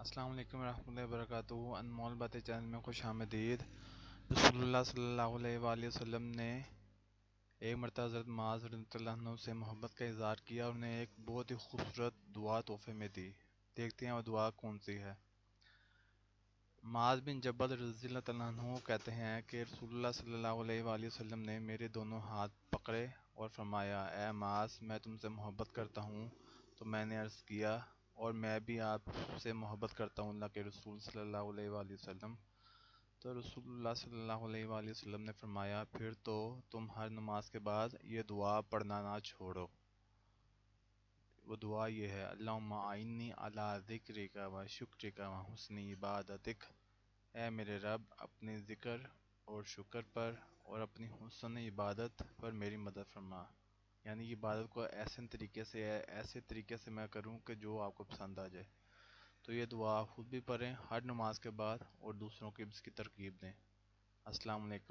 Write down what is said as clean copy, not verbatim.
السلام علیکم ورحمۃ اللہ وبرکاتہ۔ انمول باتیں چینل میں خوش آمدید۔ رسول اللہ صلی اللہ علیہ وآلہ وسلم نے ایک مرتبہ حضرت معاذ رضی اللہ عنہ سے محبت کا اظہار کیا اور انہیں ایک بہت ہی خوبصورت دعا تحفے میں دی۔ دیکھتے ہیں وہ دعا کون سی ہے۔ معاذ بن جبل رضی اللہ عنہ کہتے ہیں کہ رسول اللہ صلی اللہ علیہ وآلہ وسلم نے میرے دونوں ہاتھ پکڑے اور فرمایا، اے معاذ، میں تم سے محبت کرتا ہوں۔ تو میں نے عرض کیا، اور میں بھی آپ سے محبت کرتا ہوں اللہ کے رسول صلی اللہ علیہ وآلہ وسلم۔ تو رسول اللہ صلی اللہ علیہ وآلہ وسلم نے فرمایا، پھر تو تم ہر نماز کے بعد یہ دعا پڑھنا نہ چھوڑو۔ وہ دعا یہ ہے، اللہم اعنی علی ذکرک و شکرک و حسن عبادتک۔ اے میرے رب، اپنے ذکر اور شکر پر اور اپنی حسن عبادت پر میری مدد فرما۔ یعنی یہ عبادت کو ایسے طریقے سے میں کروں کہ جو آپ کو پسند آ جائے۔ تو یہ دعا خود بھی پڑھیں ہر نماز کے بعد اور دوسروں کی بھی اس کی ترغیب دیں۔ السلام علیکم۔